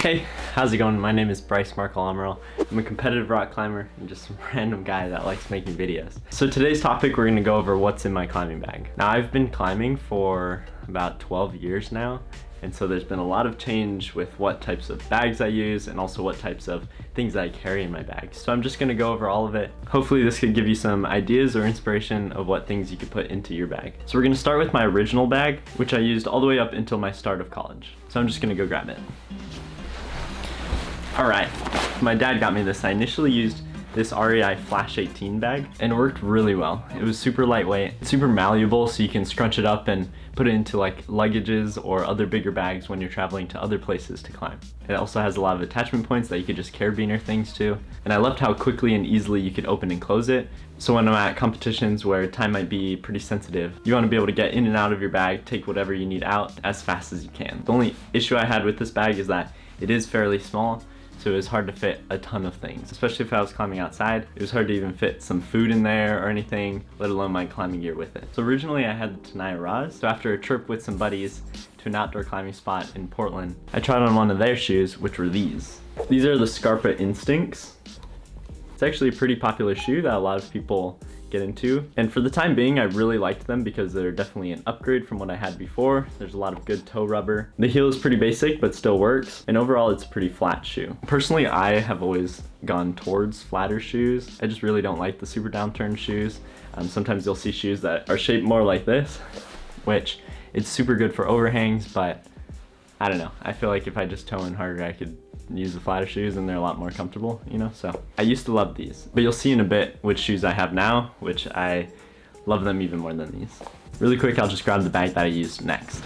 Hey, how's it going? My name is Bryce Markle-Amaral. I'm a competitive rock climber and just some random guy that likes making videos. So today's topic, we're gonna go over what's in my climbing bag. Now I've been climbing for about 12 years now, and so there's been a lot of change with what types of bags I use and also what types of things I carry in my bag. So I'm just gonna go over all of it. Hopefully this could give you some ideas or inspiration of what things you could put into your bag. So we're gonna start with my original bag, which I used all the way up until my start of college. So I'm just gonna go grab it. All right, my dad got me this. I initially used this REI Flash 18 bag and it worked really well. It was super lightweight, super malleable, so you can scrunch it up and put it into like luggages or other bigger bags when you're traveling to other places to climb. It also has a lot of attachment points that you could just carabiner things to. And I loved how quickly and easily you could open and close it. So when I'm at competitions where time might be pretty sensitive, you want to be able to get in and out of your bag, take whatever you need out as fast as you can. The only issue I had with this bag is that it is fairly small, so it was hard to fit a ton of things, especially if I was climbing outside. It was hard to even fit some food in there or anything, let alone my climbing gear with it. So originally I had the Tenaya Ras. So after a trip with some buddies to an outdoor climbing spot in Portland, I tried on one of their shoes, which were these. These are the Scarpa Instincts. It's actually a pretty popular shoe that a lot of people get into. And for the time being, I really liked them because they're definitely an upgrade from what I had before. There's a lot of good toe rubber. The heel is pretty basic, but still works. And overall, it's a pretty flat shoe. Personally, I have always gone towards flatter shoes. I just really don't like the super downturned shoes. Sometimes you'll see shoes that are shaped more like this, which it's super good for overhangs, but I don't know. I feel like if I just toe in harder, I could use the flatter shoes and they're a lot more comfortable, you know? So I used to love these, but you'll see in a bit which shoes I have now, which I love them even more than these. Really quick, I'll just grab the bag that I used next.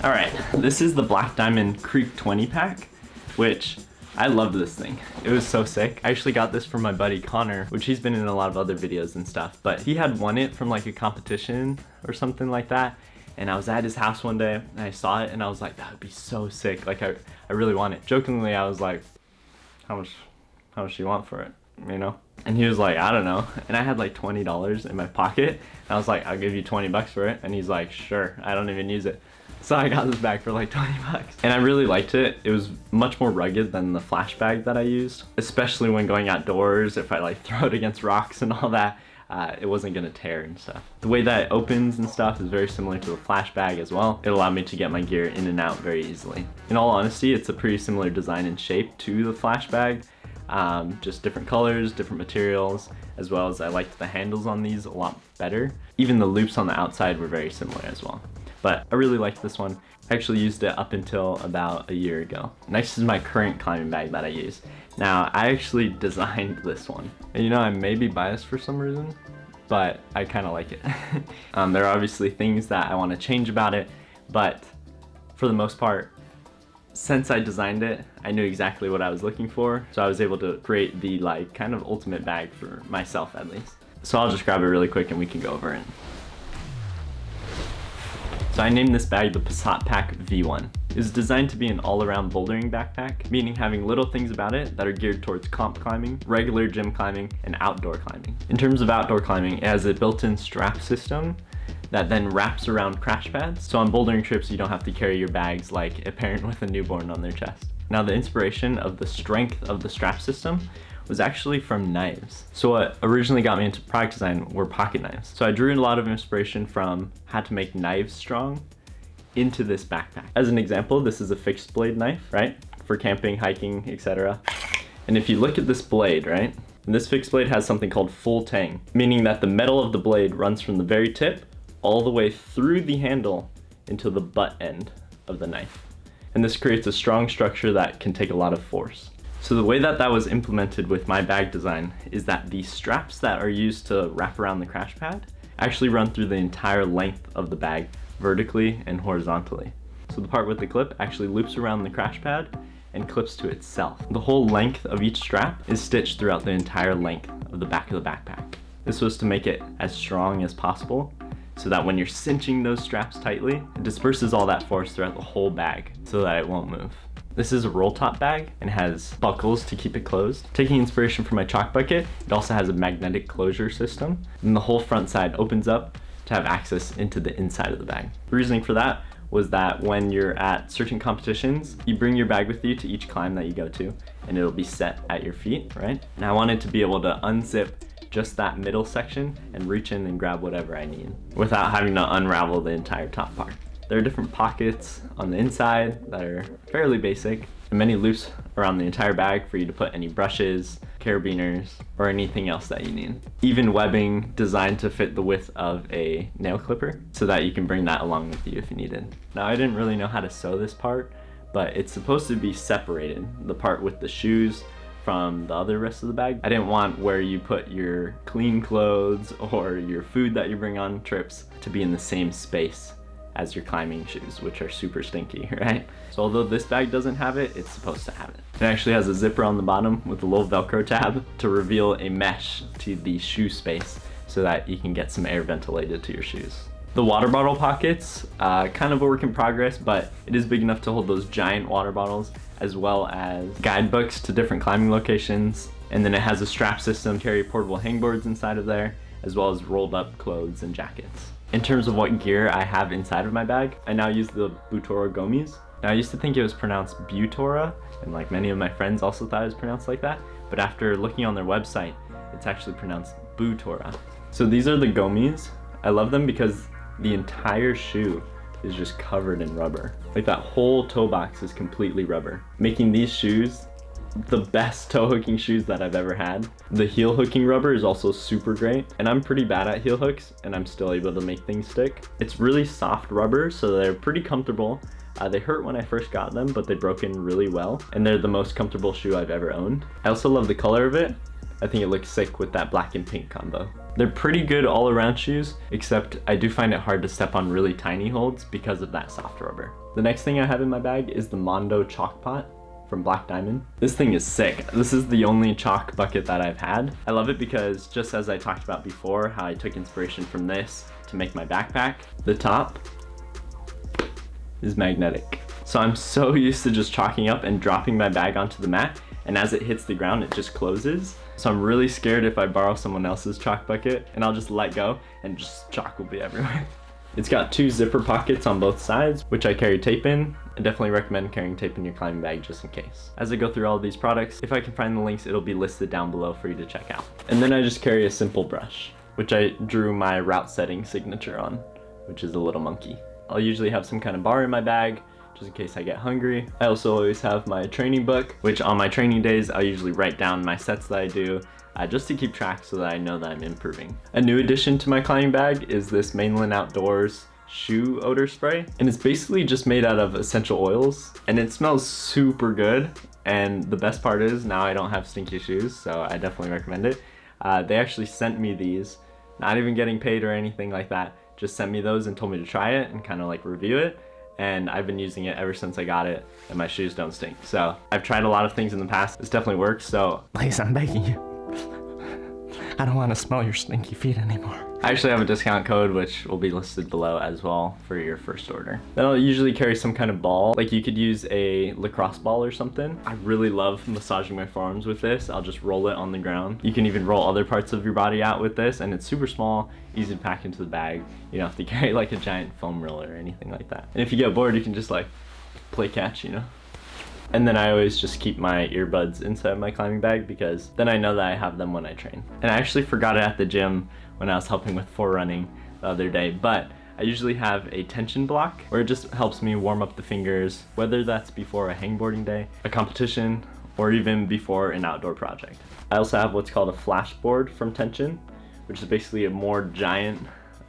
All right, this is the Black Diamond Creek 20 pack, which I loved this thing. It was so sick. I actually got this from my buddy Connor, which he's been in a lot of other videos and stuff, but he had won it from like a competition or something like that. And I was at his house one day and I saw it and I was like, that would be so sick. Like I really want it. Jokingly, I was like, how much do you want for it? You know? And he was like, I don't know. And I had like $20 in my pocket. And I was like, I'll give you 20 bucks for it. And he's like, sure, I don't even use it. So I got this bag for like 20 bucks. And I really liked it. It was much more rugged than the Flash bag that I used, especially when going outdoors, if I like throw it against rocks and all that. It wasn't gonna tear and stuff. The way that it opens and stuff is very similar to the Flash bag as well. It allowed me to get my gear in and out very easily. In all honesty, it's a pretty similar design and shape to the Flash bag, just different colors, different materials, as well as I liked the handles on these a lot better. Even the loops on the outside were very similar as well. But I really liked this one. I actually used it up until about a year ago. Next is my current climbing bag that I use. Now, I actually designed this one. And you know, I may be biased for some reason, but I kind of like it. There are obviously things that I want to change about it, but for the most part, since I designed it, I knew exactly what I was looking for. So I was able to create the like kind of ultimate bag for myself at least. So I'll just grab it really quick and we can go over it. So I named this bag the Passat Pack V1. It was designed to be an all-around bouldering backpack, meaning having little things about it that are geared towards comp climbing, regular gym climbing, and outdoor climbing. In terms of outdoor climbing, it has a built-in strap system that then wraps around crash pads. So on bouldering trips, you don't have to carry your bags like a parent with a newborn on their chest. Now the inspiration of the strength of the strap system was actually from knives. So what originally got me into product design were pocket knives. So I drew a lot of inspiration from how to make knives strong into this backpack. As an example, this is a fixed blade knife, right? For camping, hiking, etc. And if you look at this blade, right? And this fixed blade has something called full tang, meaning that the metal of the blade runs from the very tip all the way through the handle into the butt end of the knife. And this creates a strong structure that can take a lot of force. So the way that that was implemented with my bag design is that the straps that are used to wrap around the crash pad actually run through the entire length of the bag, vertically and horizontally. So the part with the clip actually loops around the crash pad and clips to itself. The whole length of each strap is stitched throughout the entire length of the back of the backpack. This was to make it as strong as possible so that when you're cinching those straps tightly, it disperses all that force throughout the whole bag so that it won't move. This is a roll top bag and has buckles to keep it closed. Taking inspiration from my chalk bucket, it also has a magnetic closure system, and the whole front side opens up to have access into the inside of the bag. The reasoning for that was that when you're at certain competitions, you bring your bag with you to each climb that you go to, and it'll be set at your feet, right? And I wanted to be able to unzip just that middle section and reach in and grab whatever I need without having to unravel the entire top part. There are different pockets on the inside that are fairly basic, and many loops around the entire bag for you to put any brushes, carabiners, or anything else that you need. Even webbing designed to fit the width of a nail clipper so that you can bring that along with you if you needed. Now, I didn't really know how to sew this part, but it's supposed to be separated, the part with the shoes from the other rest of the bag. I didn't want where you put your clean clothes or your food that you bring on trips to be in the same space as your climbing shoes, which are super stinky, right? So although this bag doesn't have it, it's supposed to have it. It actually has a zipper on the bottom with a little Velcro tab to reveal a mesh to the shoe space so that you can get some air ventilated to your shoes. The water bottle pockets, kind of a work in progress, but it is big enough to hold those giant water bottles, as well as guidebooks to different climbing locations. And then it has a strap system to carry portable hangboards inside of there, as well as rolled up clothes and jackets. In terms of what gear I have inside of my bag, I now use the Boutora gummies. Now, I used to think it was pronounced Butora, and like many of my friends also thought it was pronounced like that, but after looking on their website, it's actually pronounced Boutora. So these are the gummies. I love them because the entire shoe is just covered in rubber. Like that whole toe box is completely rubber, making these shoes the best toe hooking shoes that I've ever had. The heel hooking rubber is also super great, and I'm pretty bad at heel hooks and I'm still able to make things stick. It's really soft rubber, so they're pretty comfortable. They hurt when I first got them, but they broke in really well, and they're the most comfortable shoe I've ever owned. I also love the color of it. I think it looks sick with that black and pink combo. They're pretty good all around shoes, except I do find it hard to step on really tiny holds because of that soft rubber. The next thing I have in my bag is the Mondo chalk pot from Black Diamond. This thing is sick. This is the only chalk bucket that I've had. I love it because, just as I talked about before, how I took inspiration from this to make my backpack, the top is magnetic. So I'm so used to just chalking up and dropping my bag onto the mat, and as it hits the ground, it just closes. So I'm really scared if I borrow someone else's chalk bucket and I'll just let go and just chalk will be everywhere. It's got 2 zipper pockets on both sides, which I carry tape in. I definitely recommend carrying tape in your climbing bag just in case. As I go through all of these products, if I can find the links, it'll be listed down below for you to check out. And then I just carry a simple brush, which I drew my route setting signature on, which is a little monkey. I'll usually have some kind of bar in my bag, just in case I get hungry. I also always have my training book, which on my training days, I'll usually write down my sets that I do, just to keep track so that I know that I'm improving. A new addition to my climbing bag is this Mainland Outdoors shoe odor spray, and it's basically just made out of essential oils, and it smells super good. And the best part is now I don't have stinky shoes, so I definitely recommend it. They actually sent me these, not even getting paid or anything like that, just sent me those and told me to try it and kind of like review it. And I've been using it ever since I got it, and my shoes don't stink. So I've tried a lot of things in the past. This definitely works, so please, I'm begging you. I don't want to smell your stinky feet anymore. I actually have a discount code, which will be listed below as well for your first order. Then I'll usually carry some kind of ball. Like you could use a lacrosse ball or something. I really love massaging my forearms with this. I'll just roll it on the ground. You can even roll other parts of your body out with this, and it's super small, easy to pack into the bag. You don't have to carry like a giant foam roller or anything like that. And if you get bored, you can just like play catch, you know? And then I always just keep my earbuds inside my climbing bag because then I know that I have them when I train. And I actually forgot it at the gym when I was helping with forerunning the other day, but I usually have a tension block where it just helps me warm up the fingers, whether that's before a hangboarding day, a competition, or even before an outdoor project. I also have what's called a flashboard from Tension, which is basically a more giant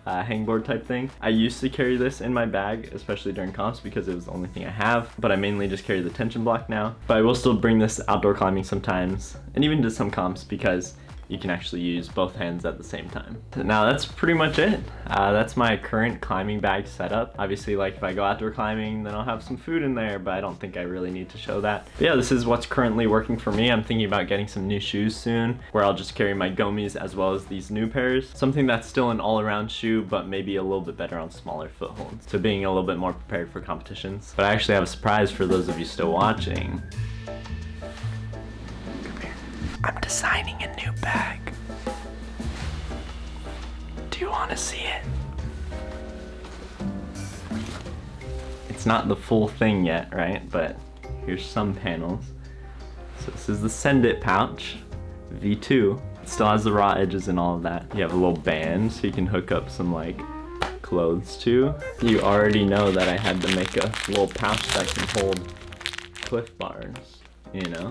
hangboard type thing. I used to carry this in my bag, especially during comps because it was the only thing I have, but I mainly just carry the tension block now. But I will still bring this outdoor climbing sometimes, and even to some comps because you can actually use both hands at the same time. Now that's pretty much it. That's my current climbing bag setup. Obviously, like if I go outdoor climbing, then I'll have some food in there, but I don't think I really need to show that. But yeah, this is what's currently working for me. I'm thinking about getting some new shoes soon, where I'll just carry my gommies as well as these new pairs. Something that's still an all-around shoe, but maybe a little bit better on smaller footholds. So being a little bit more prepared for competitions. But I actually have a surprise for those of you still watching. I'm designing a new bag. Do you want to see it? It's not the full thing yet, right? But here's some panels. So this is the Send It pouch, V2. It still has the raw edges and all of that. You have a little band so you can hook up some like clothes to. You already know that I had to make a little pouch that can hold Cliff Bars, you know?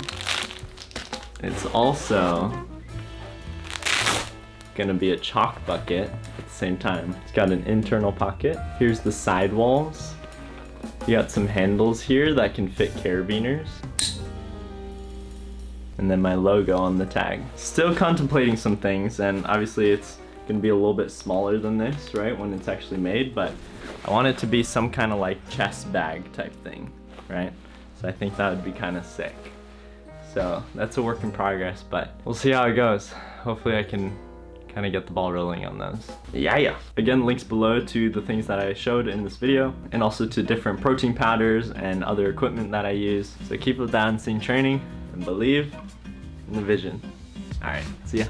It's also gonna be a chalk bucket at the same time. It's got an internal pocket. Here's the side walls. You got some handles here that can fit carabiners. And then my logo on the tag. Still contemplating some things, and obviously it's gonna be a little bit smaller than this, right, when it's actually made, but I want it to be some kind of like chest bag type thing, right? So I think that would be kind of sick. So that's a work in progress, but we'll see how it goes. Hopefully I can kind of get the ball rolling on those. Yeah. Again, links below to the things that I showed in this video, and also to different protein powders and other equipment that I use. So keep with that unseen training and believe in the vision. All right, see ya.